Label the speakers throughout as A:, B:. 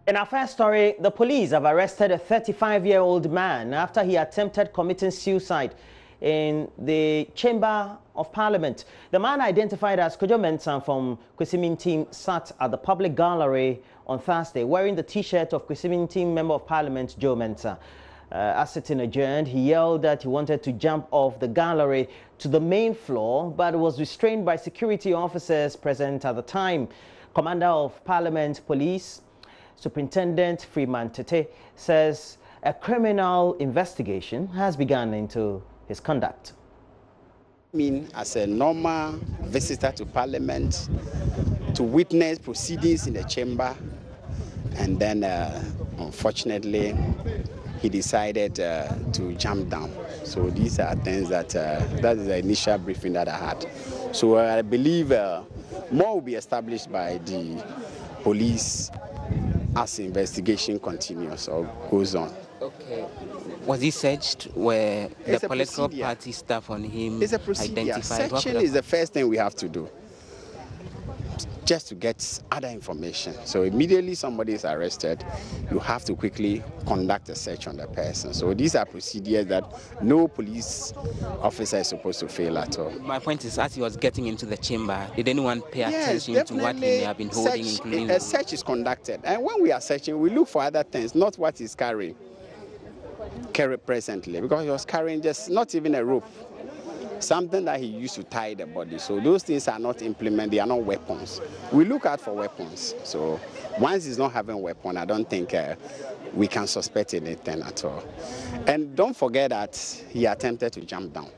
A: In our first story, the police have arrested a 35-year-old man after he attempted committing suicide in the Chamber of Parliament. The man, identified as Kojo Mensah from Kwesimintim, sat at the public gallery on Thursday wearing the T-shirt of Kwesimintim Member of Parliament Joe Mensah. As sitting adjourned, he yelled that he wanted to jump off the gallery to the main floor, but was restrained by security officers present at the time. Commander of Parliament Police, Superintendent Freeman Tete, says a criminal investigation has begun into his conduct.
B: As a normal visitor to Parliament to witness proceedings in the chamber, and then unfortunately he decided to jump down. So these are things that that is the initial briefing that I had. So I believe more will be established by the police as the investigation continues or goes on.
C: Okay. Was he searched? Were the political party staff on him
B: it's a procedure.
C: identified?
B: Searching is the first thing we have to do, just to get other information. So immediately somebody is arrested, you have to quickly conduct a search on the person. So these are procedures that no police officer is supposed to fail at all.
C: My point is, as he was getting into the chamber, did anyone pay attention to what he may have been holding? Including
B: a search is conducted, and when we are searching, we look for other things, not what he's carrying presently, because he was carrying just not even a rope, something that he used to tie the body. So those things are not implemented, they are not weapons. We look out for weapons. So once he's not having a weapon, I don't think we can suspect anything at all. And don't forget that he attempted to jump down.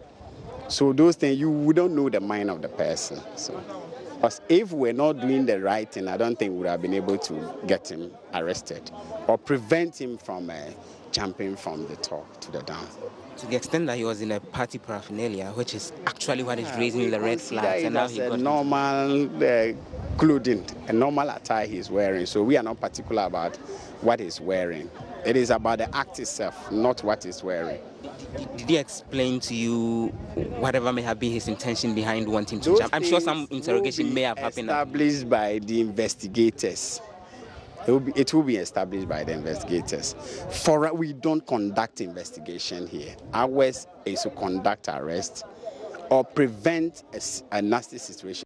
B: So those things, you wouldn't know the mind of the person. So, because if we're not doing the right thing, I don't think we would have been able to get him arrested or prevent him from jumping from the top to the down.
C: To the extent that he was in a party paraphernalia, which is actually what is raising the red flags, and now he got
B: normal clothing, a normal attire he's wearing. So we are not particular about what he's wearing. It is about the act itself, not what he's wearing.
C: Did he explain to you whatever may have been his intention behind wanting to jump? I'm sure some interrogation may have happened.
B: Established by the investigators. It will be established by the investigators. We don't conduct investigation here. Ours is to conduct arrest or prevent a nasty situation.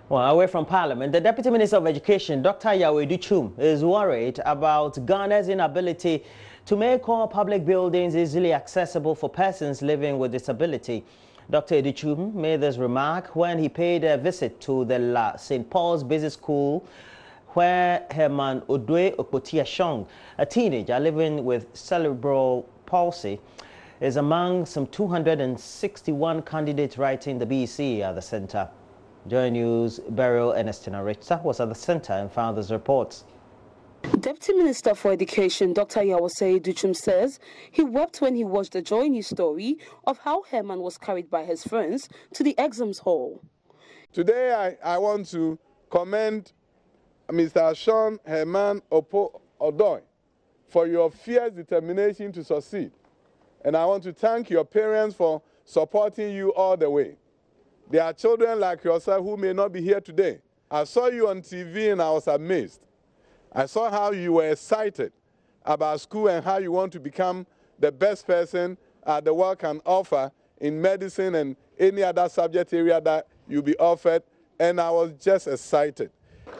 A: Well, away from Parliament, the Deputy Minister of Education, Dr. Yaw Edichum, is worried about Ghana's inability to make all public buildings easily accessible for persons living with disability. Dr. Edichum made this remark when he paid a visit to the St. Paul's Basic School, where Herman Odwe Okpotiashong, a teenager living with cerebral palsy, is among some 261 candidates writing the BEC at the center. JoyNews Beryl Ernestina Richter was at the center and found these reports.
D: Deputy Minister for Education Dr. Yaw Edichum says he wept when he watched the JoyNews story of how Herman was carried by his friends to the exams hall.
E: Today I want to commend Mr. Sean Herman Odoy for your fierce determination to succeed. And I want to thank your parents for supporting you all the way. There are children like yourself who may not be here today. I saw you on TV and I was amazed. I saw how you were excited about school and how you want to become the best person the world can offer in medicine and any other subject area that you'll be offered. And I was just excited.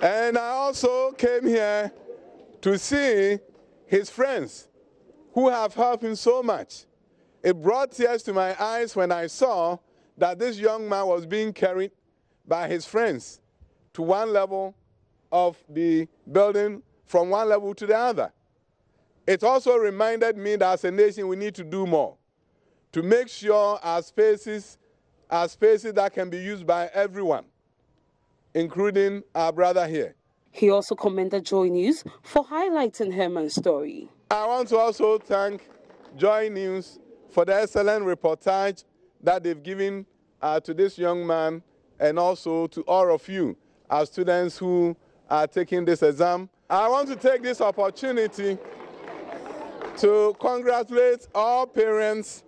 E: And I also came here to see his friends who have helped him so much. It brought tears to my eyes when I saw that this young man was being carried by his friends to one level of the building, from one level to the other. It also reminded me that as a nation we need to do more to make sure our spaces are spaces that can be used by everyone, including our brother here.
D: He also commended JoyNews for highlighting Herman's story.
E: I want to also thank JoyNews for the excellent reportage that they've given to this young man, and also to all of you, our students who are taking this exam. I want to take this opportunity to congratulate all parents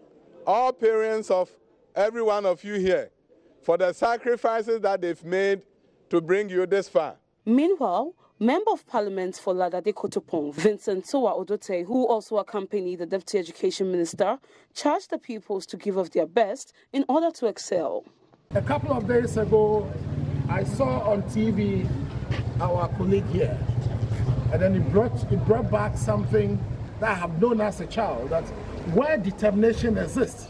E: of every one of you here for the sacrifices that they've made to bring you this far.
D: Meanwhile, Member of Parliament for Ladade Kotopon, Vincent Sowa Odote, who also accompanied the Deputy Education Minister, charged the pupils to give of their best in order to excel.
F: A couple of days ago, I saw on TV our colleague here, and then it brought back something that I have known as a child, that where determination exists,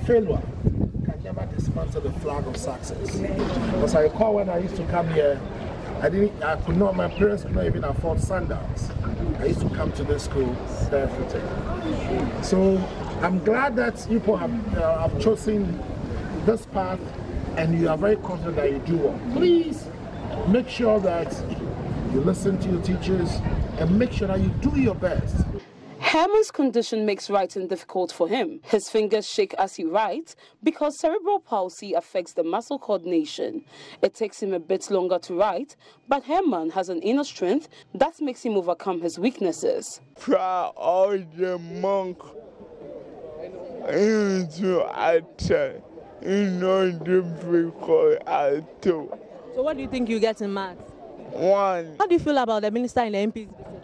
F: failure can never dismantle the flag of success. Because I recall when I used to come here, my parents could not even afford sandals. I used to come to this school barefooted. So I'm glad that you people have chosen this path, and you are very confident that you do well. Please make sure that you listen to your teachers and make sure that you do your best.
D: Herman's condition makes writing difficult for him. His fingers shake as he writes because cerebral palsy affects the muscle coordination. It takes him a bit longer to write, but Herman has an inner strength that makes him overcome his weaknesses.
G: Try all the monk into action. It's not difficult at all.
H: So what do you think you get in maths?
G: 1.
H: How do you feel about the minister in the MP's visit?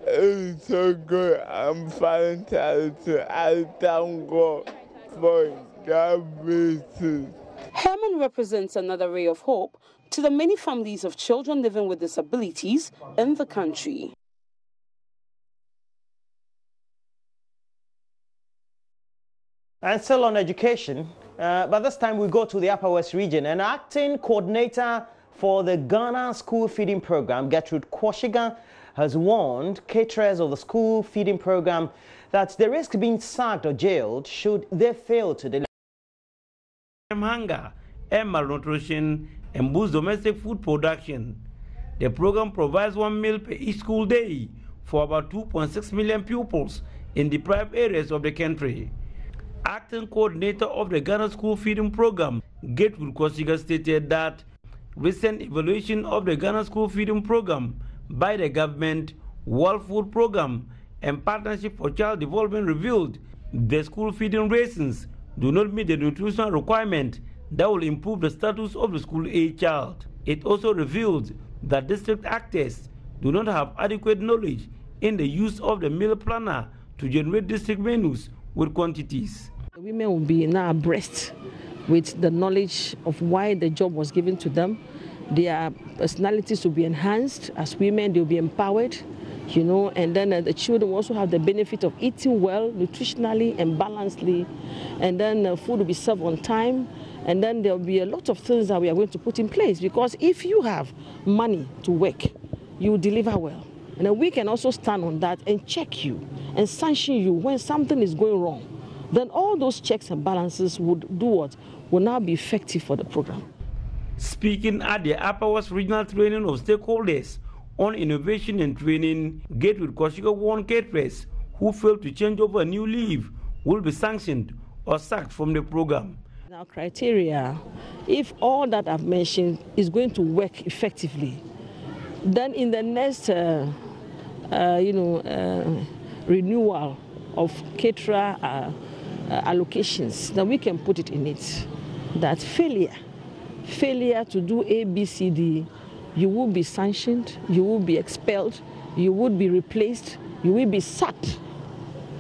G: It's so good. I'm fantastic. I thank God for that visit.
D: Herman represents another ray of hope to the many families of children living with disabilities in the country.
A: And still on education, but this time we go to the Upper West region. An acting coordinator for the Ghana School Feeding Program, Gertrude Kwashiga, has warned caterers of the school feeding program that they risk being sacked or jailed should they fail to deliver.
I: Hunger and malnutrition and boost domestic food production. The program provides 1 meal per each school day for about 2.6 million pupils in deprived areas of the country. Acting coordinator of the Ghana School Feeding Program, Gertrude Kwashiga, stated that recent evaluation of the Ghana School Feeding Program by the government, World Food Program, and Partnership for Child Development revealed the school feeding rations do not meet the nutritional requirement that will improve the status of the school-age child. It also revealed that district actors do not have adequate knowledge in the use of the meal planner to generate district menus with quantities.
J: The women will be now abreast with the knowledge of why the job was given to them. Their personalities will be enhanced. As women, they'll be empowered, and then the children will also have the benefit of eating well, nutritionally and balancedly, and then food will be served on time, and then there'll be a lot of things that we are going to put in place, because if you have money to work, you will deliver well. And then we can also stand on that and check you and sanction you when something is going wrong. Then all those checks and balances would do what? Will now be effective for the program.
I: Speaking at the Upper West Regional Training of Stakeholders on Innovation and Training, Gertrude Kwashiga warned caterers who fail to change over a new leaf will be sanctioned or sacked from the program.
J: Now, criteria, if all that I've mentioned is going to work effectively, then in the next, renewal of caterer allocations, then we can put it in it that failure to do A, B, C, D, you will be sanctioned, you will be expelled, you would be replaced, you will be sacked.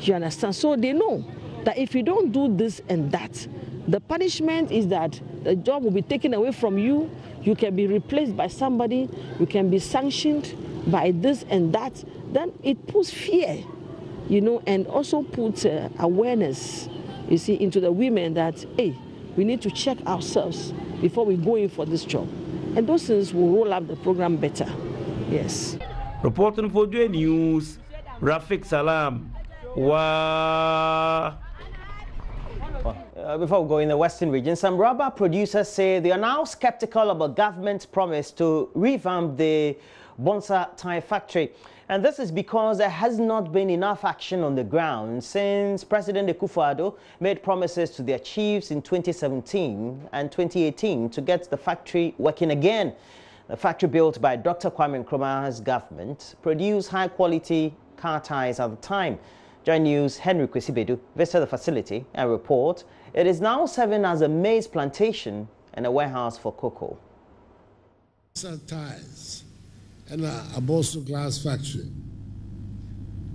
J: You understand? So they know that if you don't do this and that, the punishment is that the job will be taken away from you, you can be replaced by somebody, you can be sanctioned by this and that. Then it puts fear, and also puts awareness, into the women that, hey, we need to check ourselves before we go in for this job. And those things will roll out the program better. Yes.
I: Reporting for JoyNews, Rafiq Salam. Wow.
A: Before we go in the Western region, some rubber producers say they are now skeptical about government's promise to revamp the Bonzi tire factory. And this is because there has not been enough action on the ground since President Akufo-Addo made promises to their chiefs in 2017 and 2018 to get the factory working again. The factory built by Dr. Kwame Nkrumah's government produced high-quality car tires at the time. JoyNews' Henry Kwesibedu visited the facility and report it is now serving as a maize plantation and a warehouse for cocoa.
K: Tires and a Bosso glass factory.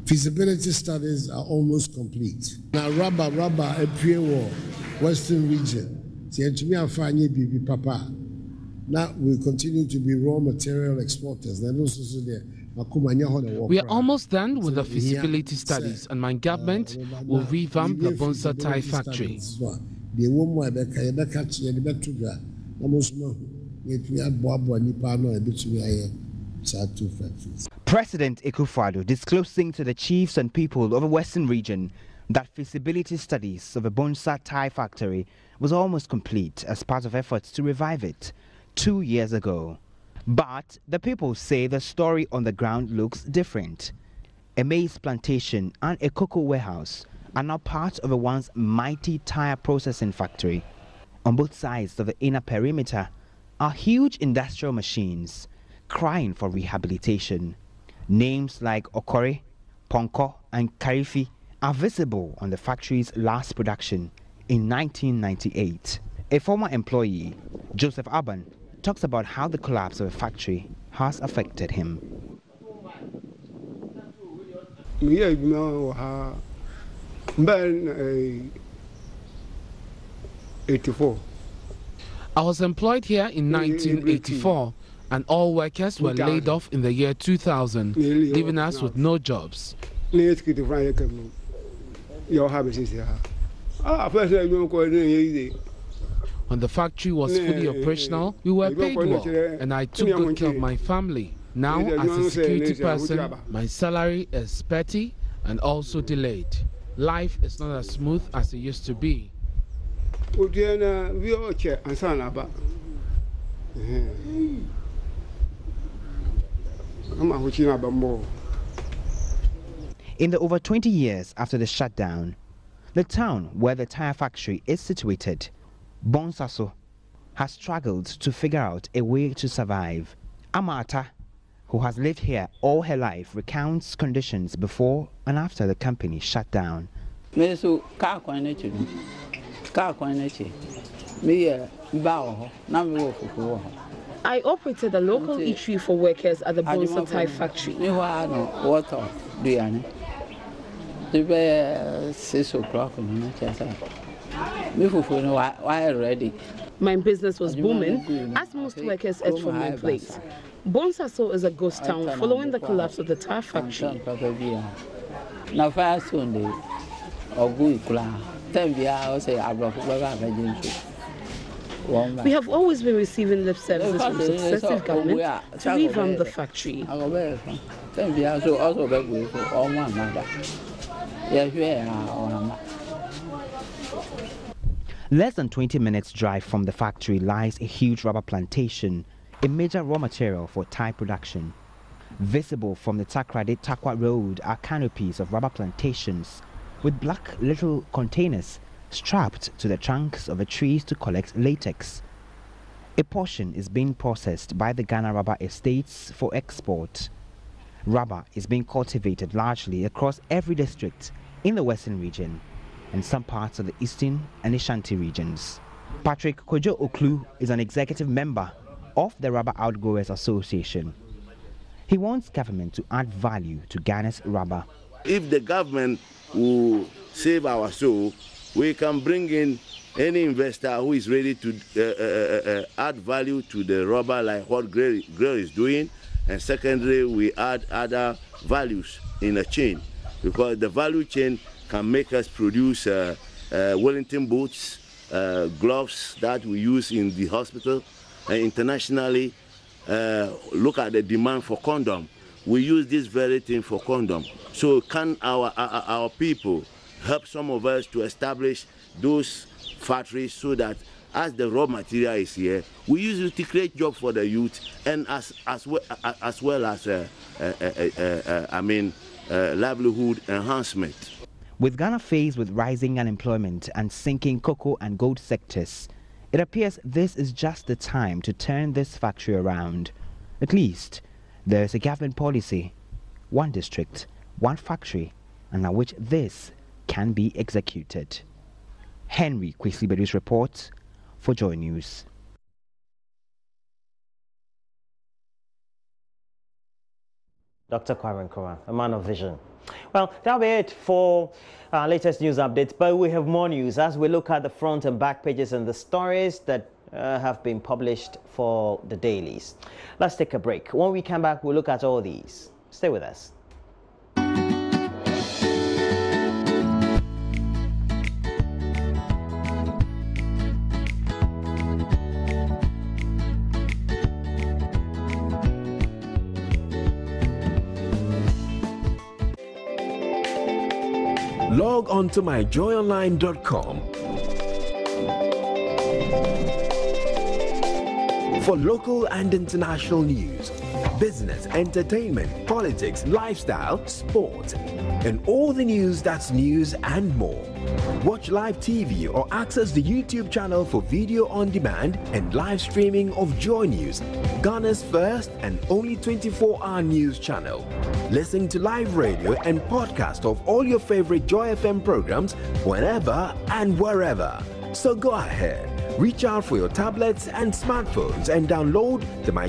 K: Feasibility studies are almost complete. Now rubber a war Western region. Papa. Now we continue to be raw material exporters.
L: We are almost done with the feasibility studies, and my government will revamp the Bonzi tie factory.
M: President Akufo-Addo disclosing to the chiefs and people of the Western region that feasibility studies of a Bonzi tie factory was almost complete as part of efforts to revive it 2 years ago. But the people say the story on the ground looks different. A maize plantation and a cocoa warehouse are now part of a once mighty tire processing factory. On both sides of the inner perimeter are huge industrial machines crying for rehabilitation. Names like Okore, Ponko and Karifi are visible on the factory's last production in 1998. A former employee, Joseph Aban, talks about how the collapse of a factory has affected him.
L: I was employed here in 1984, and all workers were laid off in the year 2000, leaving us with no jobs. When the factory was fully operational, we were paid well, and I took good care of my family. Now, as a security person, my salary is petty and also delayed. Life is not as smooth as it used to be.
M: In the over 20 years after the shutdown, the town where the tire factory is situated, Bonzi, has struggled to figure out a way to survive. Amata, who has lived here all her life, recounts conditions before and after the company shut down.
D: I operated a local eatery for workers at the Bonzi tie factory.
N: 6 o'clock.
D: My business was booming, as most workers ate from my plate. Bonzi is a ghost town following the collapse of the tire factory. We have always been receiving lip services from successive governments to revamp the factory.
M: Less than 20 minutes drive from the factory lies a huge rubber plantation, a major raw material for tire production. Visible from the Takrade-Takwa Road are canopies of rubber plantations with black little containers strapped to the trunks of the trees to collect latex. A portion is being processed by the Ghana Rubber Estates for export. Rubber is being cultivated largely across every district in the Western region and some parts of the Eastern and Ashanti regions. Patrick Kojo Oklu is an executive member of the Rubber Outgrowers Association. He wants government to add value to Ghana's rubber.
O: If the government will save our soul, we can bring in any investor who is ready to add value to the rubber, like what Grill is doing. And secondly, we add other values in a chain, because the value chain can make us produce Wellington boots, gloves that we use in the hospital, and internationally, look at the demand for condom. We use this very thing for condom. So can our people help some of us to establish those factories so that as the raw material is here, we use it to create jobs for the youth and as well as livelihood enhancement.
M: With Ghana faced with rising unemployment and sinking cocoa and gold sectors, it appears this is just the time to turn this factory around. At least there is a government policy, one district, one factory, and at which this can be executed. Henry Kwesi-Bedu's report for JoyNews.
A: Dr. Kwame Nkrumah, a man of vision. Well, that'll be it for our latest news updates, but we have more news as we look at the front and back pages and the stories that have been published for the dailies. Let's take a break. When we come back, we'll look at all these. Stay with us.
N: Log on to myjoyonline.com for local and international news, business, entertainment, politics, lifestyle, sport, and all the news that's news and more. Watch live TV or access the YouTube channel for video on demand and live streaming of JoyNews, Ghana's first and only 24-hour news channel. Listen to live radio and podcast of all your favorite Joy FM programs whenever and wherever. So go ahead, reach out for your tablets and smartphones and download the My